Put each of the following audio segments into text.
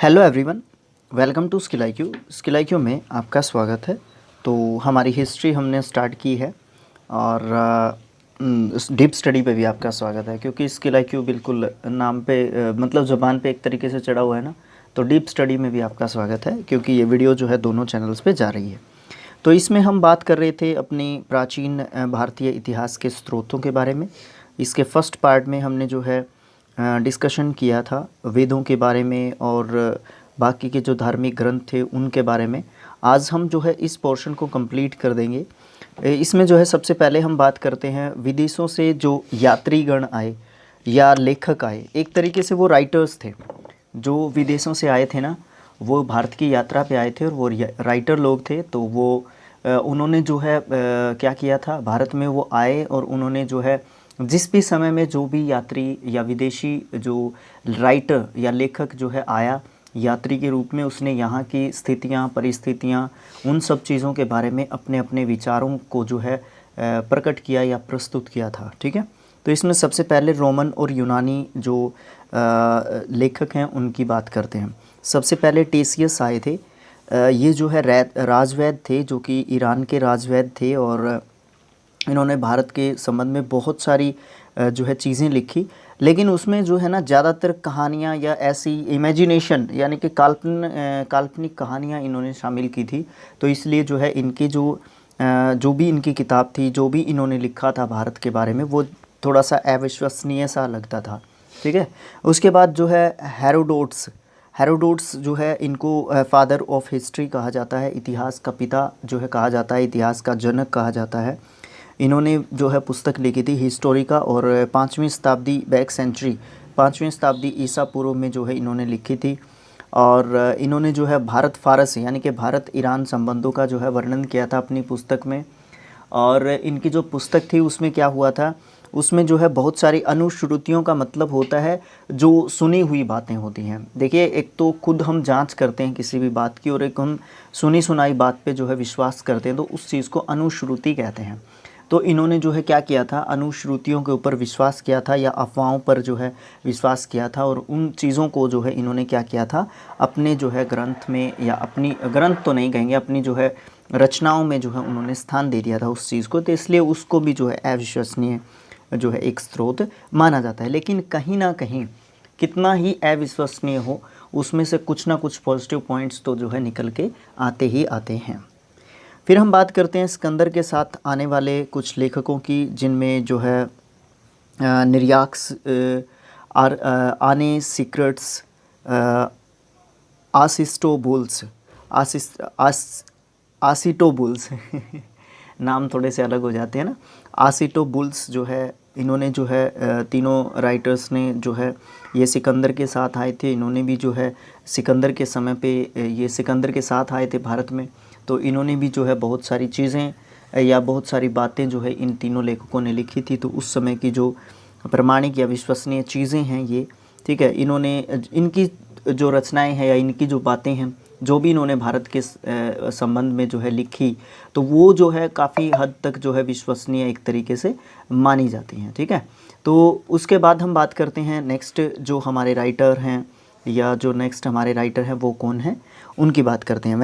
Hello everyone, welcome to skill I Q में आपका स्वागत है। तो हमारी हिस्ट्री हमने स्टार्ट की है और डीप स्टडी पे भी आपका स्वागत है, क्योंकि स्किल आई क्यू बिल्कुल नाम पे मतलब ज़बान पे एक तरीके से चढ़ा हुआ है ना। तो डीप स्टडी में भी आपका स्वागत है, क्योंकि ये वीडियो जो है दोनों चैनल्स पे जा रही है। तो इसमें हम बात कर रहे थे अपनी प्राचीन भारतीय इतिहास के स्रोतों के बारे में। इसके फर्स्ट पार्ट में हमने जो है डिस्कशन किया था वेदों के बारे में और बाकी के जो धार्मिक ग्रंथ थे उनके बारे में। आज हम जो है इस पोर्शन को कंप्लीट कर देंगे। इसमें जो है सबसे पहले हम बात करते हैं विदेशों से जो यात्रीगण आए या लेखक आए। एक तरीके से वो राइटर्स थे जो विदेशों से आए थे ना, वो भारत की यात्रा पे आए थे और वो राइटर लोग थे। तो वो उन्होंने जो है क्या किया था, भारत में वो आए और उन्होंने जो है जिस भी समय में जो भी यात्री या विदेशी जो राइटर या लेखक जो है आया यात्री के रूप में, उसने यहाँ की स्थितियाँ परिस्थितियाँ उन सब चीज़ों के बारे में अपने अपने विचारों को जो है प्रकट किया या प्रस्तुत किया था। ठीक है, तो इसमें सबसे पहले रोमन और यूनानी जो लेखक हैं उनकी बात करते हैं। सबसे पहले टेसियस आए थे। ये जो है राजवैद थे, जो कि ईरान के राजवैद थे और इन्होंने भारत के संबंध में बहुत सारी जो है चीज़ें लिखी। लेकिन उसमें जो है ना ज़्यादातर कहानियाँ या ऐसी इमेजिनेशन यानी कि काल्पनिक कहानियाँ इन्होंने शामिल की थी। तो इसलिए जो है इनकी जो भी इनकी किताब थी, जो भी इन्होंने लिखा था भारत के बारे में, वो थोड़ा सा अविश्वसनीय सा लगता था। ठीक है, उसके बाद जो है हेरोडोट्स जो है इनको फादर ऑफ हिस्ट्री कहा जाता है, इतिहास का पिता जो है कहा जाता है, इतिहास का जनक कहा जाता है। इन्होंने जो है पुस्तक लिखी थी हिस्टोरिका और 5वीं शताब्दी बैक सेंचुरी 5वीं शताब्दी ईसा पूर्व में जो है इन्होंने लिखी थी। और इन्होंने जो है भारत फारस यानी कि भारत ईरान संबंधों का जो है वर्णन किया था अपनी पुस्तक में। और इनकी जो पुस्तक थी उसमें क्या हुआ था, उसमें जो है बहुत सारी अनुश्रुतियों का मतलब होता है जो सुनी हुई बातें होती हैं। देखिए, एक तो खुद हम जांच करते हैं किसी भी बात की और एक हम सुनी सुनाई बात पे जो है विश्वास करते हैं, तो उस चीज़ को अनुश्रुति कहते हैं। तो इन्होंने जो है क्या किया था, अनुश्रुतियों के ऊपर विश्वास किया था या अफवाहों पर जो है विश्वास किया था और उन चीज़ों को जो है इन्होंने क्या किया था, अपने जो है ग्रंथ में या अपनी ग्रंथ तो नहीं कहेंगे, अपनी जो है रचनाओं में जो है उन्होंने स्थान दे दिया था उस चीज़ को। तो इसलिए उसको भी जो है अविश्वसनीय जो है एक स्रोत माना जाता है। लेकिन कहीं ना कहीं कितना ही अविश्वसनीय हो, उसमें से कुछ ना कुछ पॉजिटिव पॉइंट्स तो जो है निकल के आते ही आते हैं। फिर हम बात करते हैं सिकंदर के साथ आने वाले कुछ लेखकों की, जिनमें जो है निर्याक्स, आने सीक्रेट्स, आसिस्टोबुल्स आसिटोबुल्स नाम थोड़े से अलग हो जाते हैं ना। आसिटोबुल्स जो है, इन्होंने जो है तीनों राइटर्स ने जो है ये सिकंदर के साथ आए थे। इन्होंने भी जो है सिकंदर के समय पे ये सिकंदर के साथ आए थे भारत में। तो इन्होंने भी जो है बहुत सारी चीज़ें या बहुत सारी बातें जो है इन तीनों लेखकों ने लिखी थी। तो उस समय की जो प्रमाणिक या विश्वसनीय चीज़ें हैं ये, ठीक है, इन्होंने इनकी जो रचनाएं हैं या इनकी जो बातें हैं, जो भी इन्होंने भारत के संबंध में जो है लिखी, तो वो जो है काफ़ी हद तक जो है विश्वसनीय एक तरीके से मानी जाती हैं। ठीक है, तो उसके बाद हम बात करते हैं नेक्स्ट जो हमारे राइटर हैं या जो नेक्स्ट हमारे राइटर हैं वो कौन हैं, उनकी बात करते हैं।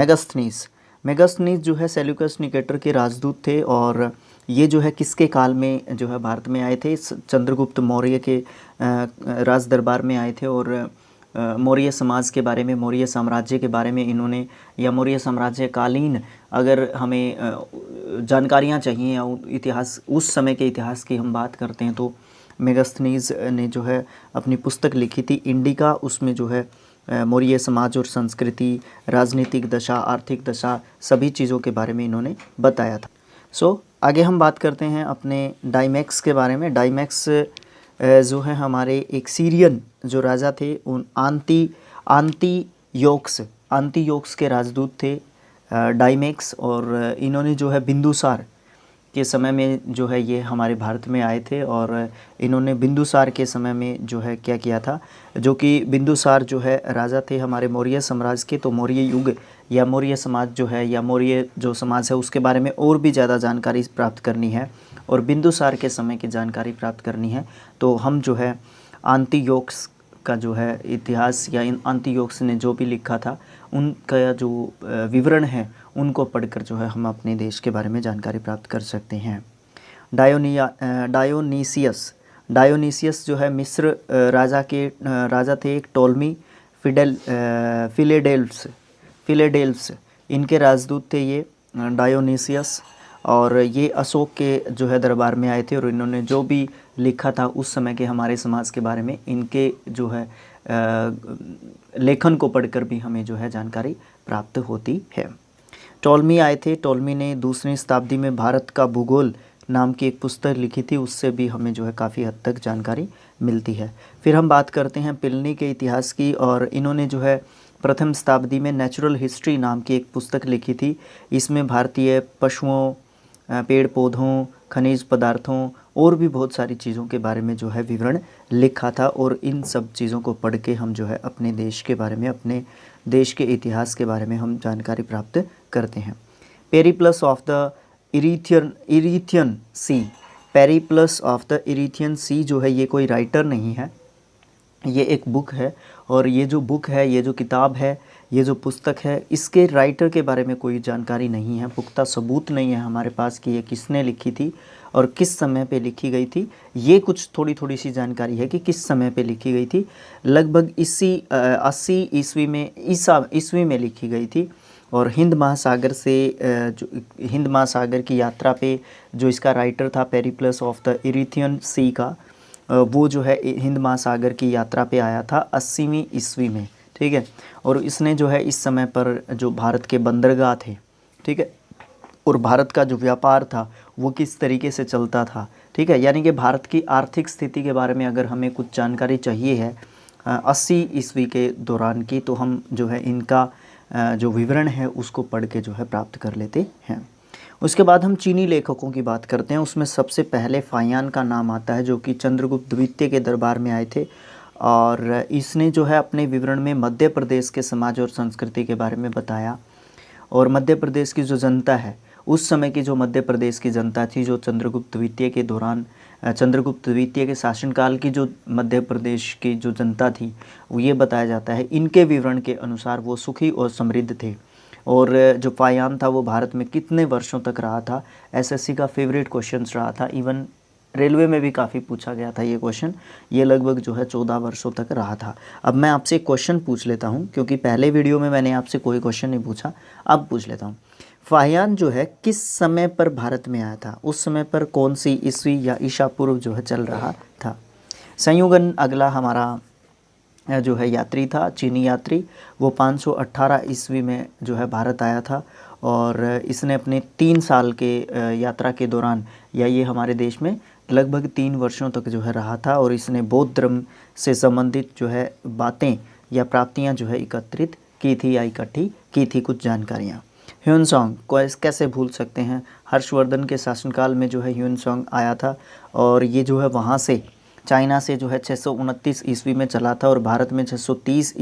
मेगास्थनीस जो है सेल्यूकस निकेटर के राजदूत थे और ये जो है किसके काल में जो है भारत में आए थे, चंद्रगुप्त मौर्य के राज दरबार में आए थे। और मौर्य समाज के बारे में, मौर्य साम्राज्य के बारे में इन्होंने, या मौर्य साम्राज्य कालीन अगर हमें जानकारियाँ चाहिए या इतिहास, उस समय के इतिहास की हम बात करते हैं, तो मेगास्थनीस ने जो है अपनी पुस्तक लिखी थी इंडिका। उसमें जो है मौर्य समाज और संस्कृति, राजनीतिक दशा, आर्थिक दशा, सभी चीज़ों के बारे में इन्होंने बताया था। आगे हम बात करते हैं अपने डाइमैक्स के बारे में। डाइमैक्स जो है हमारे एक सीरियन जो राजा थे, उन आंतीयोक्स के राजदूत थे डाइमैक्स। और इन्होंने जो है बिंदुसार के समय में जो है ये हमारे भारत में आए थे और इन्होंने बिंदुसार के समय में जो है क्या किया था, जो कि बिंदुसार जो है राजा थे हमारे मौर्य साम्राज्य के। तो मौर्य युग या मौर्य समाज जो है या मौर्य जो समाज है उसके बारे में और भी ज़्यादा जानकारी प्राप्त करनी है और बिंदुसार के समय की जानकारी प्राप्त करनी है, तो हम जो है आंतीयोक्स का जो है इतिहास या इन अंत्योक्स ने जो भी लिखा था उनका जो विवरण है उनको पढ़कर जो है हम अपने देश के बारे में जानकारी प्राप्त कर सकते हैं। डायोनीसियस जो है मिस्र राजा थे एक टोलमी फिलेडेल्फ्स इनके राजदूत थे ये डायोनीसियस। और ये अशोक के जो है दरबार में आए थे और इन्होंने जो भी लिखा था उस समय के हमारे समाज के बारे में इनके जो है लेखन को पढ़कर भी हमें जो है जानकारी प्राप्त होती है। टोलमी आए थे, टोलमी ने 2वीं शताब्दी में भारत का भूगोल नाम की एक पुस्तक लिखी थी, उससे भी हमें जो है काफ़ी हद तक जानकारी मिलती है। फिर हम बात करते हैं प्लिनी के इतिहास की, और इन्होंने जो है प्रथम शताब्दी में नेचुरल हिस्ट्री नाम की एक पुस्तक लिखी थी। इसमें भारतीय पशुओं, पेड़ पौधों, खनिज पदार्थों और भी बहुत सारी चीज़ों के बारे में जो है विवरण लिखा था, और इन सब चीज़ों को पढ़ के हम जो है अपने देश के बारे में, अपने देश के इतिहास के बारे में हम जानकारी प्राप्त करते हैं। Periplus of the Erythraean Sea, Periplus of the Erythraean Sea जो है ये कोई राइटर नहीं है, ये एक बुक है। और ये जो बुक है, ये जो किताब है, ये जो पुस्तक है, इसके राइटर के बारे में कोई जानकारी नहीं है, पुख्ता सबूत नहीं है हमारे पास कि ये किसने लिखी थी और किस समय पे लिखी गई थी। ये कुछ थोड़ी सी जानकारी है कि किस समय पे लिखी गई थी। लगभग 80 ईस्वी में ईस्वी में लिखी गई थी। और हिंद महासागर से जो हिंद महासागर की यात्रा पे जो इसका राइटर था पेरिप्लस ऑफ द इरीथियन सी का, वो जो है हिंद महासागर की यात्रा पे आया था 80वीं ईस्वी में, ठीक है। और इसने जो है इस समय पर जो भारत के बंदरगाह थे, ठीक है, और भारत का जो व्यापार था वो किस तरीके से चलता था, ठीक है, यानी कि भारत की आर्थिक स्थिति के बारे में अगर हमें कुछ जानकारी चाहिए है 80 ईस्वी के दौरान की, तो हम जो है इनका जो विवरण है उसको पढ़ के जो है प्राप्त कर लेते हैं। उसके बाद हम चीनी लेखकों की बात करते हैं। उसमें सबसे पहले फाहियान का नाम आता है, जो कि चंद्रगुप्त द्वितीय के दरबार में आए थे, और इसने जो है अपने विवरण में मध्य प्रदेश के समाज और संस्कृति के बारे में बताया। और मध्य प्रदेश की जो जनता है, उस समय की जो मध्य प्रदेश की जनता थी, जो चंद्रगुप्त द्वितीय के दौरान, चंद्रगुप्त द्वितीय के शासनकाल की जो मध्य प्रदेश की जो जनता थी, वो ये बताया जाता है इनके विवरण के अनुसार वो सुखी और समृद्ध थे। और जो फाहियान था वो भारत में कितने वर्षों तक रहा था, एसएससी का फेवरेट क्वेश्चन रहा था, इवन रेलवे में भी काफ़ी पूछा गया था ये क्वेश्चन। ये लगभग जो है 14 वर्षों तक रहा था। अब मैं आपसे एक क्वेश्चन पूछ लेता हूँ, क्योंकि पहले वीडियो में मैंने आपसे कोई क्वेश्चन नहीं पूछा, अब पूछ लेता हूँ। फाहियान जो है किस समय पर भारत में आया था, उस समय पर कौन सी ईस्वी या ईसा पूर्व जो है चल रहा था। संयुगन अगला हमारा जो है यात्री था, चीनी यात्री, वो 518 ईस्वी में जो है भारत आया था। और इसने अपने 3 साल के यात्रा के दौरान, या ये हमारे देश में लगभग 3 वर्षों तक जो है रहा था, और इसने बौद्ध धर्म से संबंधित जो है बातें या प्राप्तियां जो है एकत्रित की थी या इकट्ठी की थी, कुछ जानकारियाँ। ह्यूनसॉन्ग को कैसे भूल सकते हैं, हर्षवर्धन के शासनकाल में जो है ह्यूनसॉन्ग आया था, और ये जो है वहाँ से चाइना से जो है 629 ईस्वी में चला था, और भारत में 630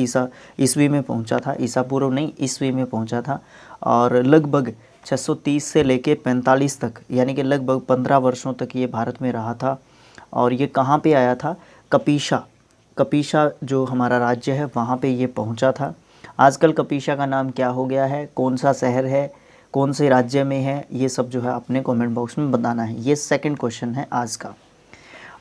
ईस्वी में पहुंचा था, ईसा पूर्व नहीं ईस्वी में पहुंचा था। और लगभग 630 से लेके 45 तक, यानी कि लगभग 15 वर्षों तक ये भारत में रहा था। और ये कहाँ पे आया था, कपीशा जो हमारा राज्य है वहाँ पे ये पहुँचा था। आजकल कपीशा का नाम क्या हो गया है, कौन सा शहर है, कौन से राज्य में है, ये सब जो है अपने कमेंट बॉक्स में बताना है। ये सेकंड क्वेश्चन है आज का।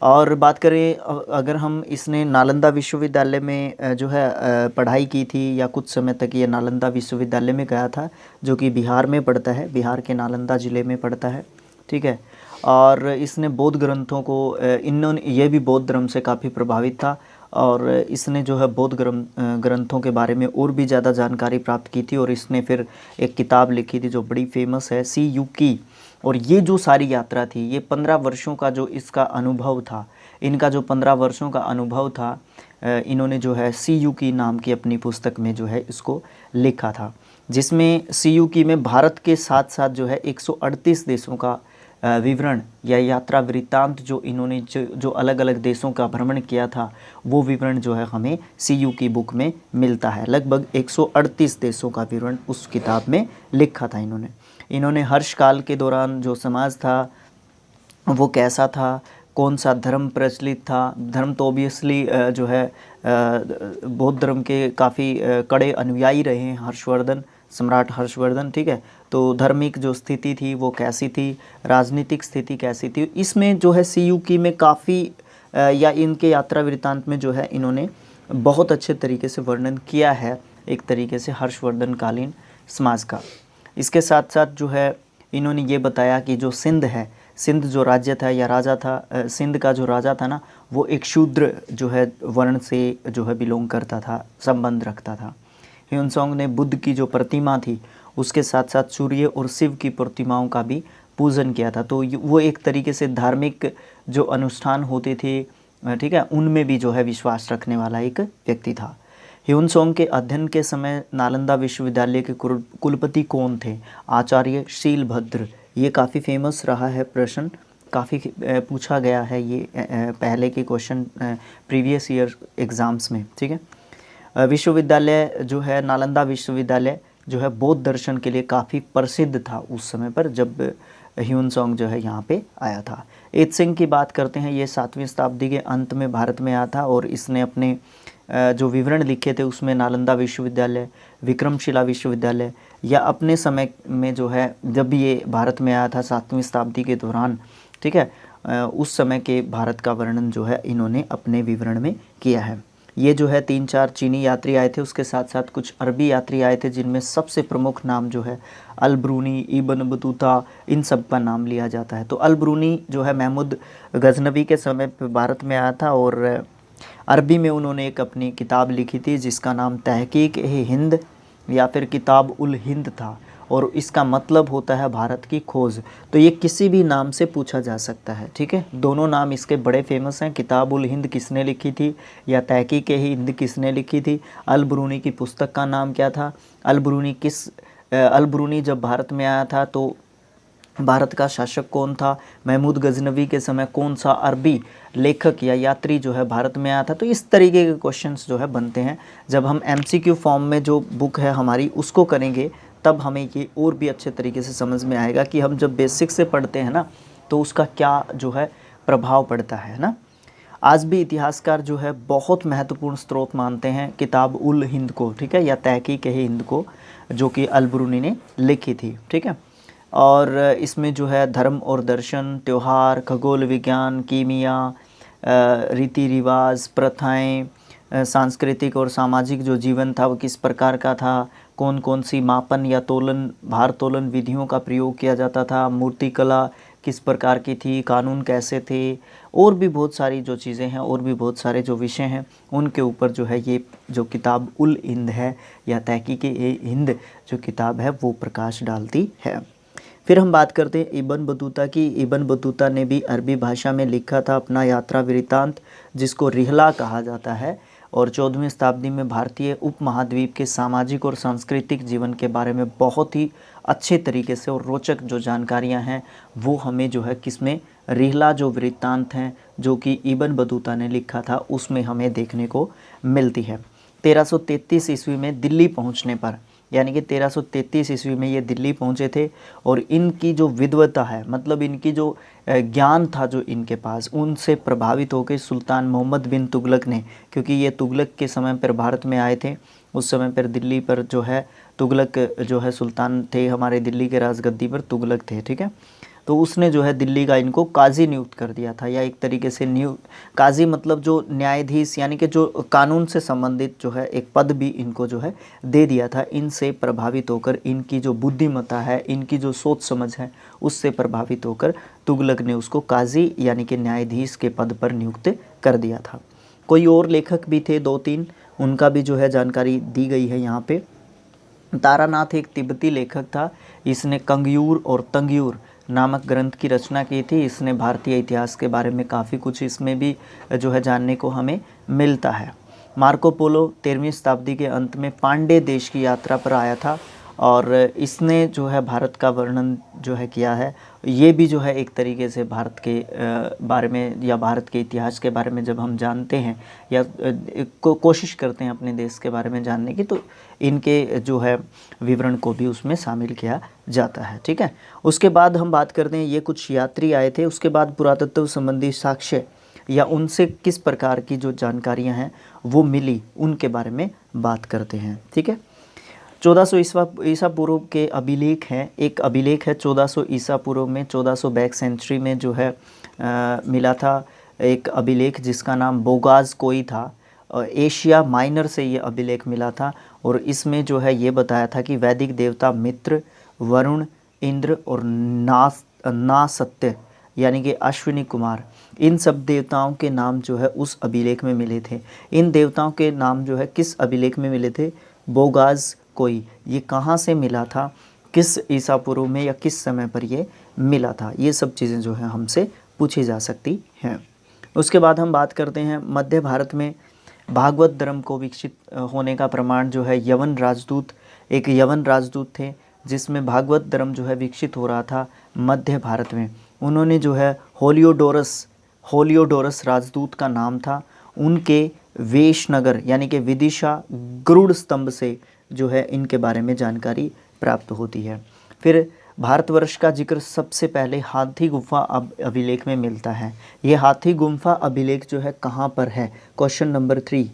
और बात करें अगर हम, इसने नालंदा विश्वविद्यालय में जो है पढ़ाई की थी, या कुछ समय तक ये नालंदा विश्वविद्यालय में गया था, जो कि बिहार में पड़ता है, बिहार के नालंदा ज़िले में पड़ता है, ठीक है। और इसने बौद्ध ग्रंथों को, ये भी बौद्ध धर्म से काफ़ी प्रभावित था, और इसने जो है बौद्ध ग्रंथों के बारे में और भी ज़्यादा जानकारी प्राप्त की थी। और इसने फिर एक किताब लिखी थी जो बड़ी फेमस है, सी यू की। और ये जो सारी यात्रा थी, ये 15 वर्षों का जो इसका अनुभव था, इनका जो 15 वर्षों का अनुभव था, इन्होंने जो है सी यू की नाम की अपनी पुस्तक में जो है इसको लिखा था, जिसमें सी यू की में भारत के साथ साथ जो है 138 देशों का विवरण या यात्रा वृत्तांत, जो इन्होंने जो अलग अलग देशों का भ्रमण किया था, वो विवरण जो है हमें सी यू की बुक में मिलता है। लगभग 138 देशों का विवरण उस किताब में लिखा था इन्होंने। हर्ष काल के दौरान जो समाज था वो कैसा था, कौन सा धर्म प्रचलित था। धर्म तो ऑब्वियसली जो है बौद्ध धर्म के काफ़ी कड़े अनुयायी रहे हैं हर्षवर्धन, सम्राट हर्षवर्धन, ठीक है। तो धार्मिक जो स्थिति थी वो कैसी थी, राजनीतिक स्थिति कैसी थी, इसमें जो है सीयूकी में काफ़ी या इनके यात्रा वृत्तांत में जो है इन्होंने बहुत अच्छे तरीके से वर्णन किया है एक तरीके से हर्षवर्धन कालीन समाज का। इसके साथ साथ जो है इन्होंने ये बताया कि जो सिंध है, सिंध जो राज्य था या राजा था, सिंध का जो राजा था ना, वो एक शूद्र जो है वर्ण से जो है बिलोंग करता था, संबंध रखता था। ह्यूनसोंग ने बुद्ध की जो प्रतिमा थी उसके साथ साथ सूर्य और शिव की प्रतिमाओं का भी पूजन किया था। तो वो एक तरीके से धार्मिक जो अनुष्ठान होते थे, ठीक है, उनमें भी जो है विश्वास रखने वाला एक व्यक्ति था। ह्यूनसोंग के अध्ययन के समय नालंदा विश्वविद्यालय के कुलपति कौन थे? आचार्य शीलभद्र। ये काफ़ी फेमस रहा है प्रश्न, काफ़ी पूछा गया है ये पहले के क्वेश्चन प्रीवियस ईयर एग्ज़ाम्स में, ठीक है। विश्वविद्यालय जो है नालंदा विश्वविद्यालय जो है बौद्ध दर्शन के लिए काफ़ी प्रसिद्ध था उस समय पर जब ह्यूनसोंग जो है यहाँ पे आया था। एत्सिंग की बात करते हैं, ये 7वीं शताब्दी के अंत में भारत में आया था और इसने अपने जो विवरण लिखे थे उसमें नालंदा विश्वविद्यालय, विक्रमशिला विश्वविद्यालय या अपने समय में जो है जब ये भारत में आया था 7वीं शताब्दी के दौरान, ठीक है, उस समय के भारत का वर्णन जो है इन्होंने अपने विवरण में किया है। ये जो है 3-4 चीनी यात्री आए थे, उसके साथ साथ कुछ अरबी यात्री आए थे जिनमें सबसे प्रमुख नाम जो है अल ब्रूनी, इब्न बतूता, इन सब का नाम लिया जाता है। तो अल ब्रूनी जो है महमूद गजनवी के समय पर भारत में आया था और अरबी में उन्होंने एक अपनी किताब लिखी थी जिसका नाम तहकीक-ए-हिंद या फिर किताब उल हिंद था और इसका मतलब होता है भारत की खोज। तो ये किसी भी नाम से पूछा जा सकता है, ठीक है। दोनों नाम इसके बड़े फेमस हैं। किताब उल हिंद किसने लिखी थी या तहकीक-ए-हिंद किसने लिखी थी? अल ब्रूनी की पुस्तक का नाम क्या था? अल ब्रूनी जब भारत में आया था तो भारत का शासक कौन था? महमूद गजनवी के समय कौन सा अरबी लेखक या यात्री जो है भारत में आया था? तो इस तरीके के क्वेश्चंस जो है बनते हैं। जब हम MCQ फॉर्म में जो बुक है हमारी उसको करेंगे तब हमें ये और भी अच्छे तरीके से समझ में आएगा कि हम जब बेसिक से पढ़ते हैं ना तो उसका क्या जो है प्रभाव पड़ता है ना। आज भी इतिहासकार जो है बहुत महत्वपूर्ण स्रोत मानते हैं किताब उल हिंद को, ठीक है, या तहकीक-ए-हिंद को, जो कि अल ब्रूनी ने लिखी थी, ठीक है। और इसमें जो है धर्म और दर्शन, त्यौहार, खगोल विज्ञान, कीमिया, रीति रिवाज, प्रथाएं, सांस्कृतिक और सामाजिक जो जीवन था वो किस प्रकार का था, कौन कौन सी मापन या तोलन, भार तोलन विधियों का प्रयोग किया जाता था, मूर्तिकला किस प्रकार की थी, कानून कैसे थे, और भी बहुत सारी जो चीज़ें हैं और भी बहुत सारे जो विषय हैं उनके ऊपर जो है ये जो किताब उल हिंद है या तहकीक-ए-हिंद जो किताब है वो प्रकाश डालती है। फिर हम बात करते हैं इब्न बतूता की। इब्न बतूता ने भी अरबी भाषा में लिखा था अपना यात्रा वृत्तांत जिसको रिहला कहा जाता है और 14वीं शताब्दी में भारतीय उपमहाद्वीप के सामाजिक और सांस्कृतिक जीवन के बारे में बहुत ही अच्छे तरीके से और रोचक जो जानकारियां हैं वो हमें जो है किसमें, रिहला जो वृत्तांत हैं जो कि इब्न बतूता ने लिखा था उसमें हमें देखने को मिलती है। 1333 ईस्वी में दिल्ली पहुंचने पर, यानी कि 1333 ईस्वी में ये दिल्ली पहुंचे थे और इनकी जो विद्वता है, मतलब इनकी जो ज्ञान था जो इनके पास, उनसे प्रभावित होकर सुल्तान मोहम्मद बिन तुगलक ने, क्योंकि ये तुगलक के समय पर भारत में आए थे, उस समय पर दिल्ली पर जो है तुगलक जो है सुल्तान थे, हमारे दिल्ली के राजगद्दी पर तुगलक थे, ठीक है। तो उसने जो है दिल्ली का इनको काजी नियुक्त कर दिया था, या एक तरीके से काजी मतलब जो न्यायाधीश, यानी कि जो कानून से संबंधित जो है एक पद भी इनको जो है दे दिया था। इनसे प्रभावित होकर, इनकी जो बुद्धिमत्ता है, इनकी जो सोच समझ है, उससे प्रभावित होकर तुगलक ने उसको काजी यानी कि न्यायाधीश के पद पर नियुक्त कर दिया था। कोई और लेखक भी थे 2-3, उनका भी जो है जानकारी दी गई है यहाँ पे। तारानाथ एक तिब्बती लेखक था, इसने कंगयूर और तंगयूर नामक ग्रंथ की रचना की थी। इसने भारतीय इतिहास के बारे में काफ़ी कुछ इसमें भी जो है जानने को हमें मिलता है। मार्को पोलो 13वीं शताब्दी के अंत में पांडे देश की यात्रा पर आया था और इसने जो है भारत का वर्णन जो है किया है। ये भी जो है एक तरीके से भारत के बारे में या भारत के इतिहास के बारे में जब हम जानते हैं या कोशिश करते हैं अपने देश के बारे में जानने की, तो इनके जो है विवरण को भी उसमें शामिल किया जाता है। ठीक है, उसके बाद हम बात करते हैं, ये कुछ यात्री आए थे, उसके बाद पुरातत्व संबंधी साक्ष्य या उनसे किस प्रकार की जो जानकारियाँ हैं वो मिली, उनके बारे में बात करते हैं। ठीक है, 1400 ईसा पूर्व के अभिलेख हैं। एक अभिलेख है 1400 ईसा पूर्व में, 1400 बैक सेंचुरी में जो है मिला था एक अभिलेख जिसका नाम बोगाज कोई था। एशिया माइनर से ये अभिलेख मिला था और इसमें जो है ये बताया था कि वैदिक देवता मित्र, वरुण, इंद्र और नासत्य यानी कि अश्विनी कुमार, इन सब देवताओं के नाम जो है उस अभिलेख में मिले थे। इन देवताओं के नाम जो है किस अभिलेख में मिले थे? बोगाज कोई। ये कहाँ से मिला था, किस ईसा पूर्व में या किस समय पर ये मिला था, ये सब चीज़ें जो है हमसे पूछी जा सकती हैं। उसके बाद हम बात करते हैं मध्य भारत में भागवत धर्म को विकसित होने का प्रमाण जो है यवन राजदूत, एक यवन राजदूत थे जिसमें भागवत धर्म जो है विकसित हो रहा था मध्य भारत में। उन्होंने जो है होलियोडोरस राजदूत का नाम था। उनके वेशनगर यानी कि विदिशा गरुड़ स्तंभ से जो है इनके बारे में जानकारी प्राप्त होती है। फिर भारतवर्ष का जिक्र सबसे पहले हाथी गुफा अभिलेख में मिलता है। ये हाथी गुफा अभिलेख जो है कहाँ पर है? क्वेश्चन नंबर 3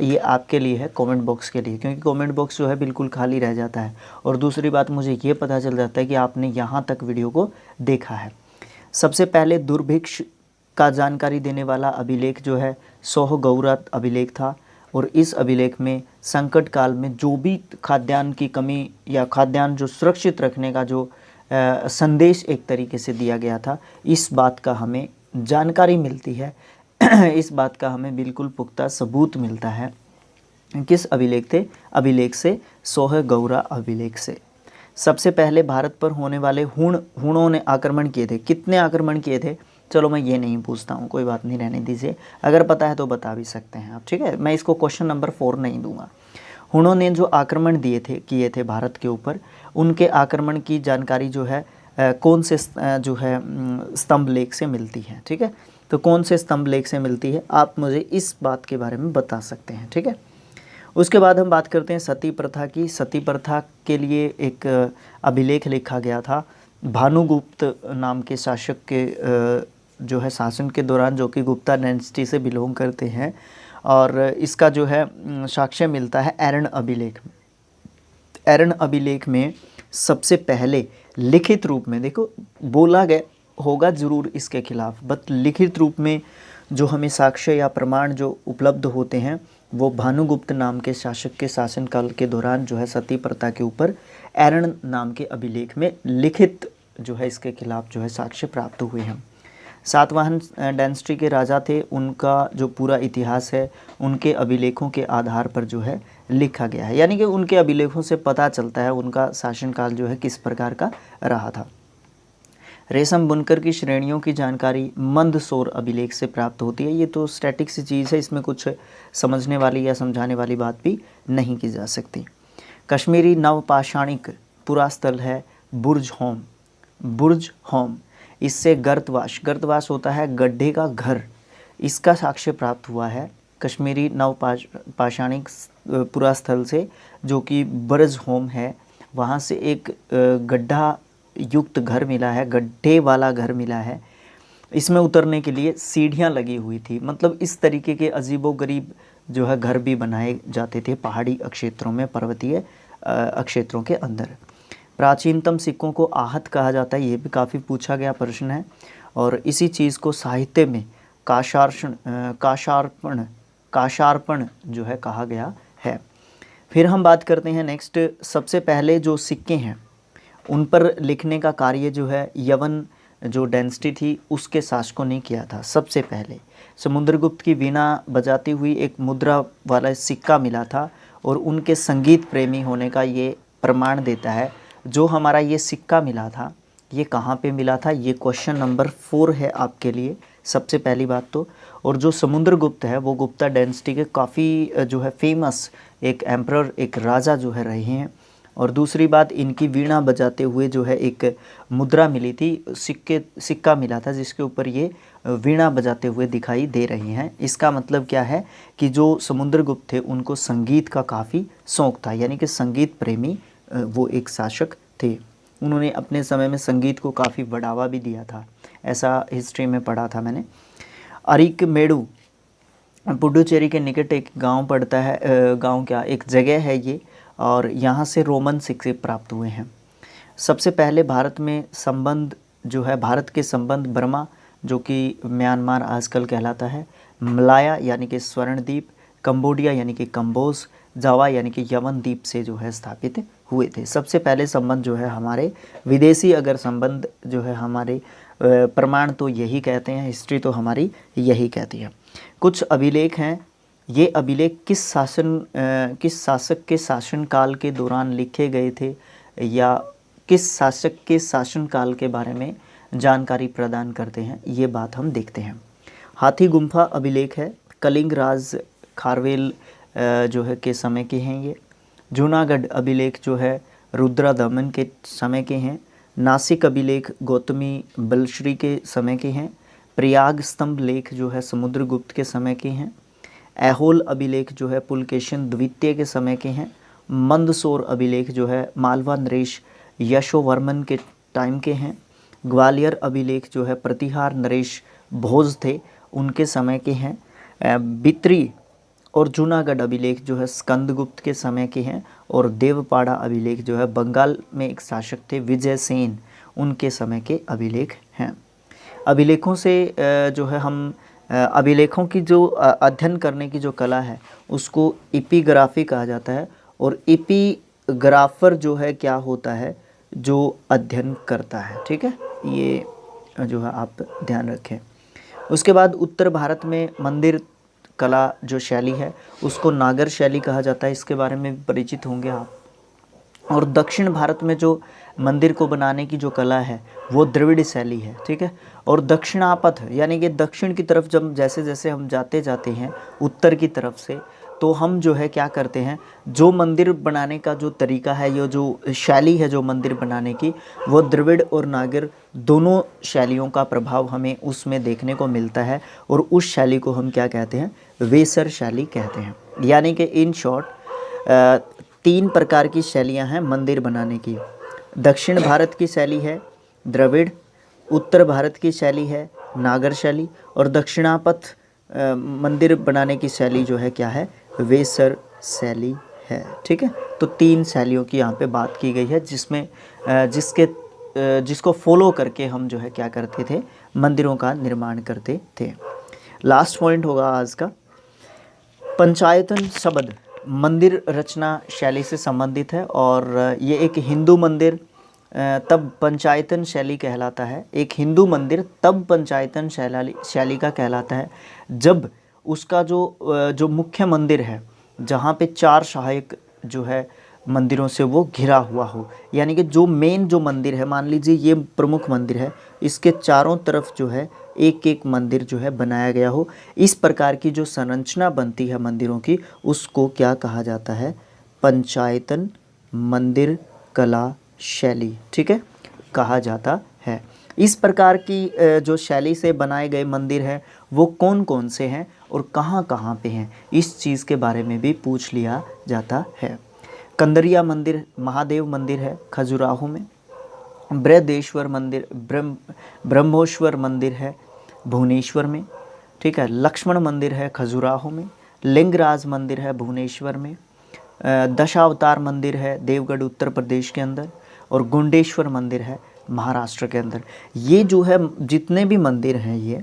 ये आपके लिए है, कमेंट बॉक्स के लिए, क्योंकि कमेंट बॉक्स जो है बिल्कुल खाली रह जाता है। और दूसरी बात, मुझे ये पता चल जाता है कि आपने यहाँ तक वीडियो को देखा है। सबसे पहले दुर्भिक्ष का जानकारी देने वाला अभिलेख जो है सोहगौरा अभिलेख था और इस अभिलेख में संकट काल में जो भी खाद्यान्न की कमी या खाद्यान्न जो सुरक्षित रखने का जो संदेश एक तरीके से दिया गया था, इस बात का हमें जानकारी मिलती है। इस बात का हमें बिल्कुल पुख्ता सबूत मिलता है। किस अभिलेख थे? अभिलेख से, सोहगौरा अभिलेख से। सबसे पहले भारत पर होने वाले हुणों ने आक्रमण किए थे। कितने आक्रमण किए थे? चलो मैं ये नहीं पूछता हूँ, कोई बात नहीं, रहने दीजिए, अगर पता है तो बता भी सकते हैं आप। ठीक है, मैं इसको क्वेश्चन नंबर 4 नहीं दूंगा। हुणों ने जो आक्रमण किए थे भारत के ऊपर, उनके आक्रमण की जानकारी जो है कौन से जो है स्तंभ लेख से मिलती है। ठीक है, तो कौन से स्तंभ लेख से मिलती है, आप मुझे इस बात के बारे में बता सकते हैं। ठीक है, उसके बाद हम बात करते हैं सती प्रथा की। सती प्रथा के लिए एक अभिलेख लिखा गया था भानुगुप्त नाम के शासक के जो है शासन के दौरान, जो कि गुप्ता डायनेस्टी से बिलोंग करते हैं। और इसका जो है साक्ष्य मिलता है एरन अभिलेख। एरन अभिलेख में सबसे पहले लिखित रूप में, देखो बोला गया होगा ज़रूर इसके खिलाफ, बट लिखित रूप में जो हमें साक्ष्य या प्रमाण जो उपलब्ध होते हैं वो भानुगुप्त नाम के शासक के शासनकाल के दौरान जो है सती प्रथा के ऊपर एरन नाम के अभिलेख में लिखित जो है इसके खिलाफ जो है साक्ष्य प्राप्त हुए हैं। सातवाहन डायनेस्टी के राजा थे, उनका जो पूरा इतिहास है उनके अभिलेखों के आधार पर जो है लिखा गया है, यानी कि उनके अभिलेखों से पता चलता है उनका शासनकाल जो है किस प्रकार का रहा था। रेशम बुनकर की श्रेणियों की जानकारी मंदसौर अभिलेख से प्राप्त होती है। ये तो स्टैटिक सी चीज़ है, इसमें कुछ समझने वाली या समझाने वाली बात भी नहीं की जा सकती। कश्मीरी नवपाषाणिक पुरास्थल है बुर्ज होम। इससे गर्तवास होता है गड्ढे का घर, इसका साक्ष्य प्राप्त हुआ है कश्मीरी नवपाषाणिक पुरास्थल से, जो कि बर्ज होम है। वहाँ से एक गड्ढा युक्त घर मिला है, गड्ढे वाला घर मिला है। इसमें उतरने के लिए सीढ़ियाँ लगी हुई थी। मतलब इस तरीके के अजीबोगरीब जो है घर भी बनाए जाते थे पहाड़ी क्षेत्रों में, पर्वतीय क्षेत्रों के अंदर। प्राचीनतम सिक्कों को आहत कहा जाता है, ये भी काफ़ी पूछा गया प्रश्न है। और इसी चीज़ को साहित्य में काशार्पण जो है कहा गया है। फिर हम बात करते हैं नेक्स्ट, सबसे पहले जो सिक्के हैं उन पर लिखने का कार्य जो है यवन जो डायनेस्टी थी उसके शासकों ने किया था। सबसे पहले समुद्रगुप्त की वीणा बजाती हुई एक मुद्रा वाला सिक्का मिला था और उनके संगीत प्रेमी होने का ये प्रमाण देता है। जो हमारा ये सिक्का मिला था ये कहाँ पे मिला था? ये क्वेश्चन नंबर 4 है आपके लिए, सबसे पहली बात तो। और जो समुद्रगुप्त है वो गुप्ता डायनेस्टी के काफ़ी जो है फेमस एक एम्परर, एक राजा जो है रहे हैं। और दूसरी बात, इनकी वीणा बजाते हुए जो है एक मुद्रा मिली थी, सिक्का मिला था जिसके ऊपर ये वीणा बजाते हुए दिखाई दे रही हैं। इसका मतलब क्या है कि जो समुद्रगुप्त थे उनको संगीत का काफ़ी शौक़ था, यानी कि संगीत प्रेमी वो एक शासक थे। उन्होंने अपने समय में संगीत को काफ़ी बढ़ावा भी दिया था, ऐसा हिस्ट्री में पढ़ा था मैंने। अरिकमेडु पुडुचेरी के निकट एक गांव पड़ता है, गांव क्या एक जगह है ये, और यहाँ से रोमन सिक्के प्राप्त हुए हैं। सबसे पहले भारत में संबंध जो है, भारत के संबंध बर्मा जो कि म्यांमार आजकल कहलाता है, मलाया यानी कि स्वर्णद्वीप, कंबोडिया यानी कि कंबोज, जावा यानी कि यमन द्वीप से जो है स्थापित हुए थे। सबसे पहले संबंध जो है हमारे विदेशी अगर संबंध जो है हमारे प्रमाण तो यही कहते हैं, हिस्ट्री तो हमारी यही कहती है। कुछ अभिलेख हैं, ये अभिलेख किस शासक के शासनकाल के दौरान लिखे गए थे या किस शासक के शासनकाल के बारे में जानकारी प्रदान करते हैं, ये बात हम देखते हैं। हाथी गुम्फा अभिलेख है, कलिंग राज खारवेल जो है के समय के हैं ये। जूनागढ़ अभिलेख जो है रुद्रदमन के समय के हैं। नासिक अभिलेख गौतमी बलश्री के समय के हैं। प्रयाग स्तंभ लेख जो है समुद्रगुप्त के समय के हैं। ऐहोल अभिलेख जो है पुलकेशिन द्वितीय के समय के हैं। मंदसौर अभिलेख जो है मालवा नरेश यशोवर्मन के टाइम के हैं। ग्वालियर अभिलेख जो है प्रतिहार नरेश भोज थे, उनके समय के हैं। बित्री और जूनागढ़ अभिलेख जो है स्कंदगुप्त के समय के हैं। और देवपाड़ा अभिलेख जो है बंगाल में एक शासक थे विजय सेन, उनके समय के अभिलेख हैं। अभिलेखों से जो है हम अभिलेखों की जो अध्ययन करने की जो कला है उसको एपिग्राफी कहा जाता है। और एपिग्राफर जो है क्या होता है, जो अध्ययन करता है, ठीक है, ये जो है आप ध्यान रखें। उसके बाद उत्तर भारत में मंदिर कला जो शैली है उसको नागर शैली कहा जाता है, इसके बारे में परिचित होंगे आप। और दक्षिण भारत में जो मंदिर को बनाने की जो कला है वो द्रविड़ शैली है, ठीक है। और दक्षिणापथ यानी कि दक्षिण की तरफ जब जैसे जैसे हम जाते हैं उत्तर की तरफ से, तो हम जो है क्या करते हैं, जो मंदिर बनाने का जो तरीका है, ये जो शैली है जो मंदिर बनाने की, वो द्रविड़ और नागर दोनों शैलियों का प्रभाव हमें उसमें देखने को मिलता है। और उस शैली को हम क्या कहते हैं, वेसर शैली कहते हैं। यानी कि इन शॉर्ट 3 प्रकार की शैलियाँ हैं मंदिर बनाने की। दक्षिण भारत की शैली है द्रविड़, उत्तर भारत की शैली है नागर शैली, और दक्षिणापथ मंदिर बनाने की शैली जो है क्या है, वेसर शैली है, ठीक है। तो 3 शैलियों की यहाँ पे बात की गई है जिसमें जिसको फॉलो करके हम जो है क्या करते थे, मंदिरों का निर्माण करते थे। लास्ट पॉइंट होगा आज का, पंचायतन शब्द मंदिर रचना शैली से संबंधित है। और ये एक हिंदू मंदिर तब पंचायतन शैली कहलाता है। एक हिंदू मंदिर तब पंचायतन शैली का कहलाता है जब उसका जो मुख्य मंदिर है, जहाँ पे 4 सहायक जो है मंदिरों से वो घिरा हुआ हो। यानी कि जो मेन जो मंदिर है, मान लीजिए ये प्रमुख मंदिर है, इसके चारों तरफ जो है एक एक मंदिर जो है बनाया गया हो। इस प्रकार की जो संरचना बनती है मंदिरों की, उसको क्या कहा जाता है, पंचायतन मंदिर कला शैली, ठीक है, कहा जाता है। इस प्रकार की जो शैली से बनाए गए मंदिर हैं वो कौन कौन से हैं और कहाँ कहाँ पे हैं, इस चीज़ के बारे में भी पूछ लिया जाता है। कंदरिया मंदिर महादेव मंदिर है खजुराहो में। बृहदेश्वर मंदिर ब्रह्मोश्वर मंदिर है भुवनेश्वर में, ठीक है। लक्ष्मण मंदिर है खजुराहो में। लिंगराज मंदिर है भुवनेश्वर में। दशावतार मंदिर है देवगढ़ उत्तर प्रदेश के अंदर। और गुंडेश्वर मंदिर है महाराष्ट्र के अंदर। ये जो है जितने भी मंदिर हैं ये,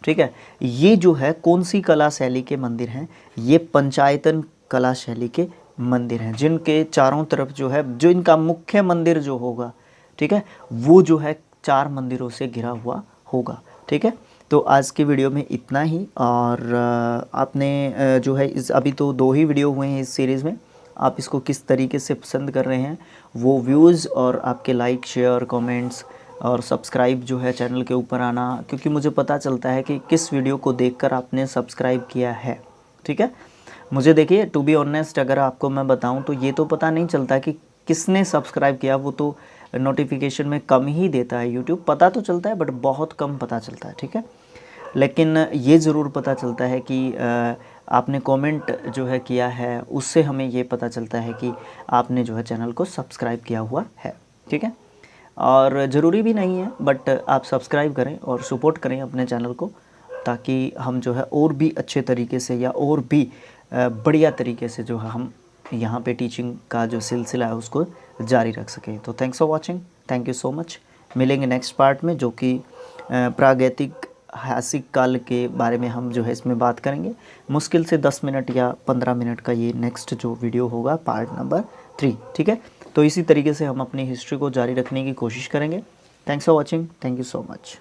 ठीक है, ये जो है कौन सी कला शैली के मंदिर हैं, ये पंचायतन कला शैली के मंदिर हैं, जिनके चारों तरफ जो है, जो इनका मुख्य मंदिर जो होगा, ठीक है, वो जो है 4 मंदिरों से घिरा हुआ होगा, ठीक है। तो आज की वीडियो में इतना ही। और आपने जो है अभी तो 2 ही वीडियो हुए हैं इस सीरीज़ में, आप इसको किस तरीके से पसंद कर रहे हैं, वो व्यूज़ और आपके लाइक शेयर कमेंट्स और सब्सक्राइब जो है चैनल के ऊपर आना, क्योंकि मुझे पता चलता है कि किस वीडियो को देखकर आपने सब्सक्राइब किया है, ठीक है। मुझे देखिए, टू बी ऑनेस्ट अगर आपको मैं बताऊं तो ये तो पता नहीं चलता कि किसने सब्सक्राइब किया वो तो नोटिफिकेशन में कम ही देता है यूट्यूब, पता तो चलता है बट बहुत कम पता चलता है, ठीक है। लेकिन ये ज़रूर पता चलता है कि आपने कमेंट जो है किया है, उससे हमें ये पता चलता है कि आपने जो है चैनल को सब्सक्राइब किया हुआ है, ठीक है। और ज़रूरी भी नहीं है बट आप सब्सक्राइब करें और सपोर्ट करें अपने चैनल को, ताकि हम जो है और भी अच्छे तरीके से या और भी बढ़िया तरीके से जो है हम यहाँ पे टीचिंग का जो सिलसिला है उसको जारी रख सकें। तो thanks for watching, thank you so much. मिलेंगे नेक्स्ट पार्ट में, जो कि प्रागैतिहासिक काल के बारे में हम जो है इसमें बात करेंगे। मुश्किल से 10 मिनट या 15 मिनट का ये नेक्स्ट जो वीडियो होगा पार्ट नंबर 3, ठीक है। तो इसी तरीके से हम अपनी हिस्ट्री को जारी रखने की कोशिश करेंगे। Thanks for watching, thank you so much.